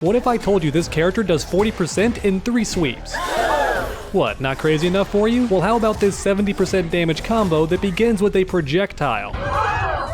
What if I told you this character does 40% in 3 sweeps? What, not crazy enough for you? Well, how about this 70% damage combo that begins with a projectile?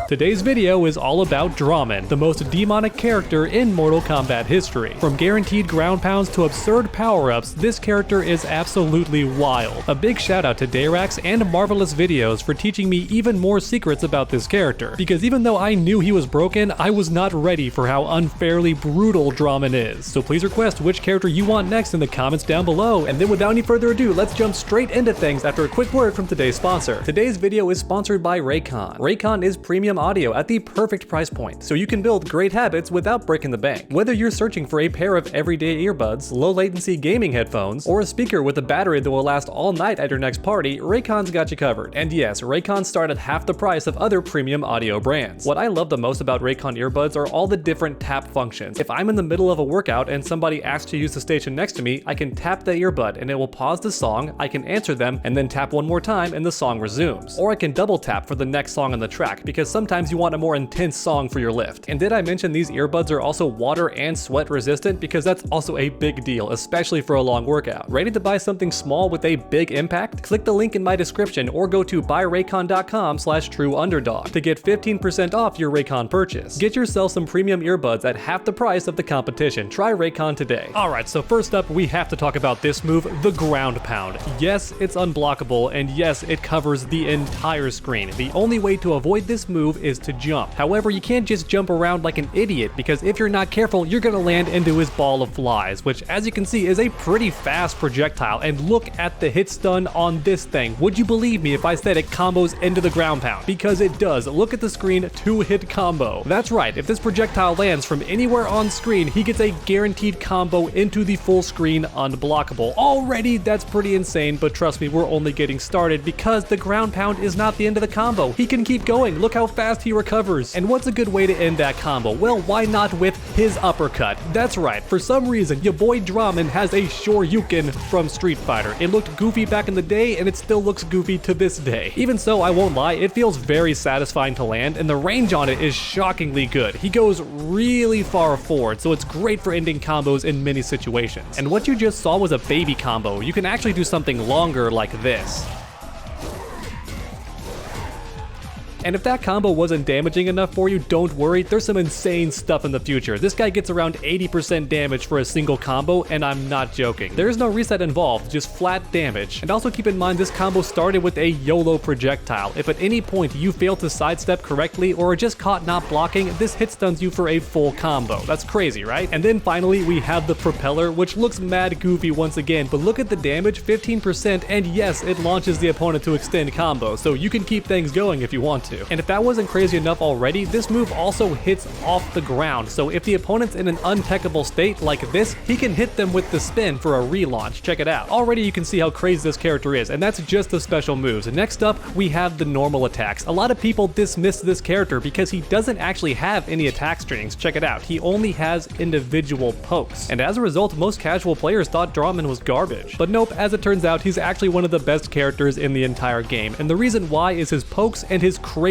Today's video is all about Drahmin, the most demonic character in Mortal Kombat history. From guaranteed ground pounds to absurd power-ups, this character is absolutely wild. A big shout out to Dayrax and Marvelous Videos for teaching me even more secrets about this character, because even though I knew he was broken, I was not ready for how unfairly brutal Drahmin is. So please request which character you want next in the comments down below, and then without any further ado, let's jump straight into things after a quick word from today's sponsor. Today's video is sponsored by Raycon. Raycon is premium audio at the perfect price point, so you can build great habits without breaking the bank. Whether you're searching for a pair of everyday earbuds, low latency gaming headphones, or a speaker with a battery that will last all night at your next party, Raycon's got you covered. And yes, Raycon start at half the price of other premium audio brands. What I love the most about Raycon earbuds are all the different tap functions. If I'm in the middle of a workout and somebody asks to use the station next to me, I can tap the earbud and it will pause the song, I can answer them, and then tap one more time and the song resumes. Or I can double tap for the next song on the track, because sometimes you want a more intense song for your lift. And did I mention these earbuds are also water and sweat resistant? Because that's also a big deal, especially for a long workout. Ready to buy something small with a big impact? Click the link in my description or go to buyraycon.com/trueunderdog to get 15% off your Raycon purchase. Get yourself some premium earbuds at half the price of the competition. Try Raycon today. Alright, so first up we have to talk about this move, the ground pound. Yes, it's unblockable, and yes, it covers the entire screen. The only way to avoid this move is to jump. However, you can't just jump around like an idiot, because if you're not careful, you're gonna land into his ball of flies, which as you can see is a pretty fast projectile. And look at the hit stun on this thing. Would you believe me if I said it combos into the ground pound? Because it does. Look at the screen, 2-hit combo. That's right, if this projectile lands from anywhere on screen, he gets a guaranteed combo into the full screen unblockable. Already, that's pretty insane, but trust me, we're only getting started, because the ground pound is not the end of the combo. He can keep going. Look how fast he recovers. And what's a good way to end that combo? Well, why not with his uppercut? That's right, for some reason, your boy Drahmin has a Shoryuken from Street Fighter. It looked goofy back in the day, and it still looks goofy to this day. Even so, I won't lie, it feels very satisfying to land, and the range on it is shockingly good. He goes really far forward, so it's great for ending combos in many situations. And what you just saw was a baby combo. You can actually do something longer like this. And if that combo wasn't damaging enough for you, don't worry, there's some insane stuff in the future. This guy gets around 80% damage for a single combo, and I'm not joking. There is no reset involved, just flat damage. And also keep in mind, this combo started with a YOLO projectile. If at any point you fail to sidestep correctly or are just caught not blocking, this hit stuns you for a full combo. That's crazy, right? And then finally, we have the propeller, which looks mad goofy once again, but look at the damage, 15%, and yes, it launches the opponent to extend combos, so you can keep things going if you want to. And if that wasn't crazy enough already, this move also hits off the ground, so if the opponent's in an untechable state like this, he can hit them with the spin for a relaunch. Check it out. Already you can see how crazy this character is, and that's just the special moves. Next up, we have the normal attacks. A lot of people dismiss this character because he doesn't actually have any attack strings. Check it out. He only has individual pokes, and as a result, most casual players thought Drahmin was garbage. But nope, as it turns out, he's actually one of the best characters in the entire game, and the reason why is his pokes and his crazy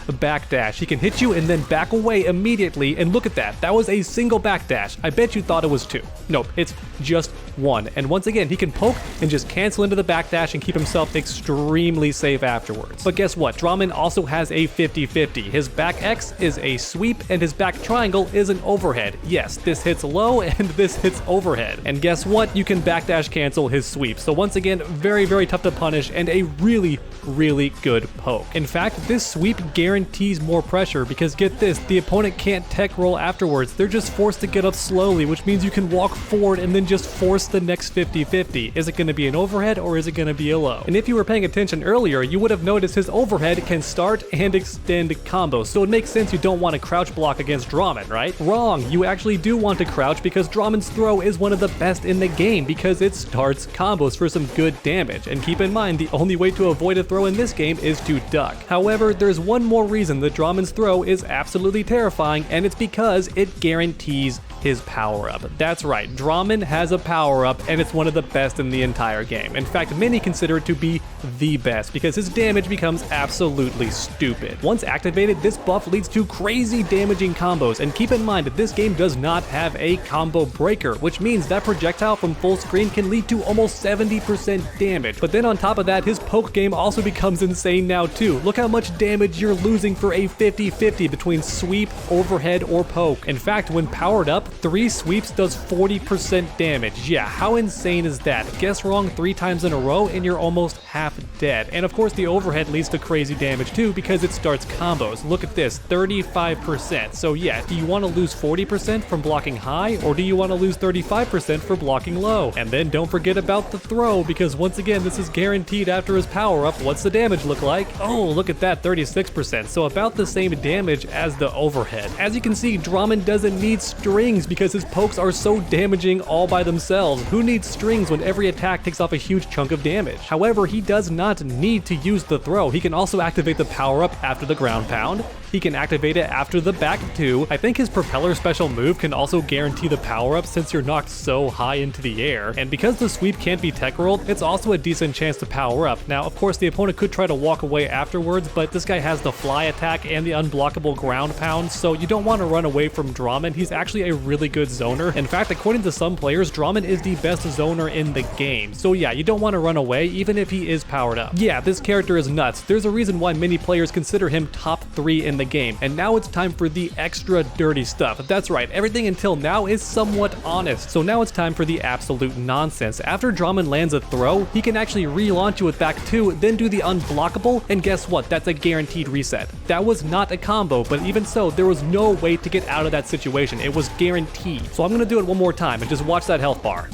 backdash. He can hit you and then back away immediately, and look at that. That was a single backdash. I bet you thought it was 2. Nope, it's just 1. And once again, he can poke and just cancel into the backdash and keep himself extremely safe afterwards. But guess what? Drahmin also has a 50-50. His back X is a sweep and his back triangle is an overhead. Yes, this hits low and this hits overhead. And guess what? You can backdash cancel his sweep. So once again, very, very tough to punish and a really, really good poke. In fact, this sweep guarantees more pressure, because get this, the opponent can't tech roll afterwards. They're just forced to get up slowly, which means you can walk forward and then just force the next 50-50. Is it going to be an overhead or is it going to be a low? And if you were paying attention earlier, you would have noticed his overhead can start and extend combos, so it makes sense you don't want to crouch block against Drahmin, right? Wrong, you actually do want to crouch, because Drahmin's throw is one of the best in the game, because it starts combos for some good damage. And keep in mind, the only way to avoid a throw in this game is to duck. However, there's one more reason that Drahmin's throw is absolutely terrifying, and it's because it guarantees his power-up. That's right, Drahmin has a power-up, and it's one of the best in the entire game. In fact, many consider it to be the best because his damage becomes absolutely stupid. Once activated, this buff leads to crazy damaging combos, and keep in mind that this game does not have a combo breaker, which means that projectile from full screen can lead to almost 70% damage. But then on top of that, his poke game also becomes insane now too. Look how much damage you're losing for a 50-50 between sweep, overhead, or poke. In fact, when powered up, 3 sweeps does 40% damage. Yeah, how insane is that? Guess wrong 3 times in a row and you're almost half dead. And of course the overhead leads to crazy damage too because it starts combos. Look at this, 35%. So yeah, do you want to lose 40% from blocking high, or do you want to lose 35% for blocking low? And then don't forget about the throw, because once again this is guaranteed after his power up. What's the damage look like? Oh, look at that, 36%. So about the same damage as the overhead. As you can see, Drahmin doesn't need strings because his pokes are so damaging all by themselves. Who needs strings when every attack takes off a huge chunk of damage? However, he does not need to use the throw. He can also activate the power up after the ground pound. He can activate it after the back 2. I think his propeller special move can also guarantee the power up since you're knocked so high into the air. And because the sweep can't be tech rolled, it's also a decent chance to power up. Now, of course, the opponent could try to walk away afterwards, but this guy has the fly attack and the unblockable ground pound, so you don't want to run away from Drahmin. He's actually a really good zoner. In fact, according to some players, Drahmin is the best zoner in the game. So yeah, you don't want to run away even if he is powered up. Yeah, this character is nuts. There's a reason why many players consider him top 3 in the game. And now it's time for the extra dirty stuff. That's right, everything until now is somewhat honest. So now it's time for the absolute nonsense. After Drahmin lands a throw, he can actually relaunch you with back 2, then do the unblockable, and guess what? That's a guaranteed reset. That was not a combo, but even so, there was no way to get out of that situation. It was guaranteed. So I'm gonna do it one more time and just watch that health bar.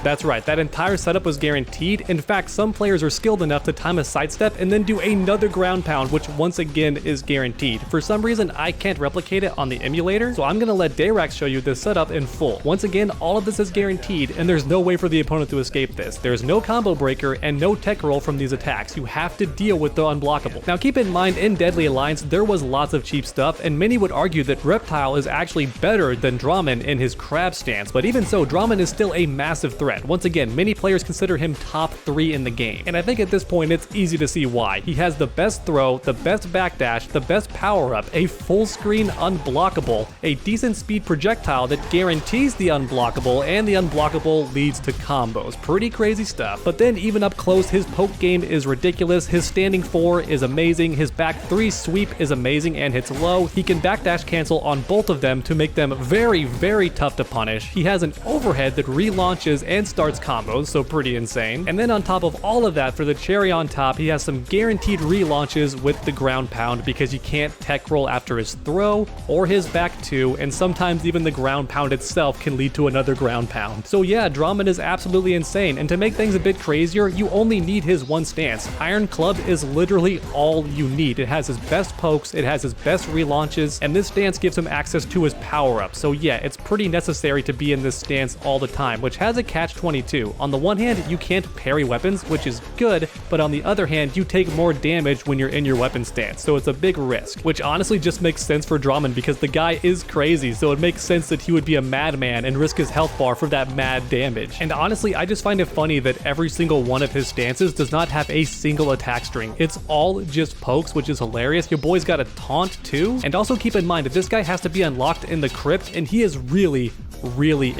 That's right, that entire setup was guaranteed. In fact, some players are skilled enough to time a sidestep and then do another ground pound, which once again is guaranteed. For some reason, I can't replicate it on the emulator, so I'm gonna let Dayrax show you this setup in full. Once again, all of this is guaranteed, and there's no way for the opponent to escape this. There's no combo breaker and no tech roll from these attacks. You have to deal with the unblockable. Now keep in mind, in Deadly Alliance, there was lots of cheap stuff, and many would argue that Reptile is actually better than Drahmin in his crab stance, but even so, Drahmin is still a massive threat. Once again, many players consider him top 3 in the game, and I think at this point it's easy to see why. He has the best throw, the best backdash, the best power-up, a full screen unblockable, a decent speed projectile that guarantees the unblockable, and the unblockable leads to combos. Pretty crazy stuff. But then even up close, his poke game is ridiculous, his standing 4 is amazing, his back 3 sweep is amazing and hits low, he can backdash cancel on both of them to make them very, very tough to punish, he has an overhead that relaunches and starts combos, so pretty insane. And then on top of all of that, for the cherry on top, he has some guaranteed relaunches with the ground pound because you can't tech roll after his throw or his back 2, and sometimes even the ground pound itself can lead to another ground pound. So yeah, Drahmin is absolutely insane, and to make things a bit crazier, you only need his one stance. Iron Club is literally all you need. It has his best pokes, it has his best relaunches, and this stance gives him access to his power-up. So yeah, it's pretty necessary to be in this stance all the time, which has a catch-22. On the one hand, you can't parry weapons, which is good, but on the other hand, you take more damage when you're in your weapon stance, so it's a big risk, which honestly just makes sense for Drahmin because the guy is crazy, so it makes sense that he would be a madman and risk his health bar for that mad damage. And honestly, I just find it funny that every single one of his stances does not have a single attack string. It's all just pokes, which is hilarious. Your boy's got a taunt too, and also keep in mind that this guy has to be unlocked in the crypt, and he is really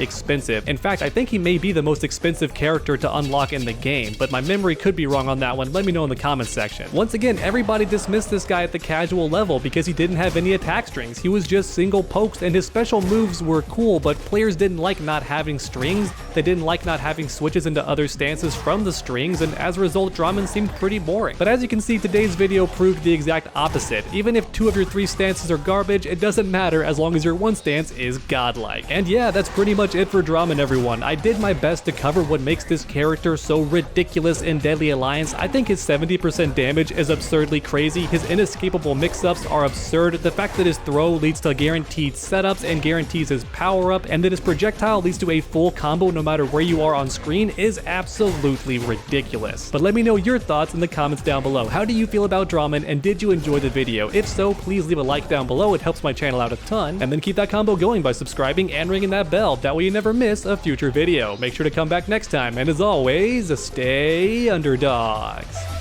expensive. In fact, I think he may be the most expensive character to unlock in the game, but my memory could be wrong on that one. Let me know in the comments section. Once again, everybody dismissed this guy at the casual level because he didn't have any attack strings. He was just single pokes, and his special moves were cool, but players didn't like not having strings. They didn't like not having switches into other stances from the strings, and as a result, Drahmin seemed pretty boring. But as you can see, today's video proved the exact opposite. Even if 2 of your 3 stances are garbage, it doesn't matter as long as your one stance is godlike. And yeah, yeah, that's pretty much it for Drahmin, everyone. I did my best to cover what makes this character so ridiculous in Deadly Alliance. I think his 70% damage is absurdly crazy, his inescapable mix-ups are absurd, the fact that his throw leads to guaranteed setups and guarantees his power-up, and that his projectile leads to a full combo no matter where you are on screen is absolutely ridiculous. But let me know your thoughts in the comments down below. How do you feel about Drahmin, and did you enjoy the video? If so, please leave a like down below, it helps my channel out a ton, and then keep that combo going by subscribing and ringing that bell, that way you never miss a future video. Make sure to come back next time, and as always, stay underdogs.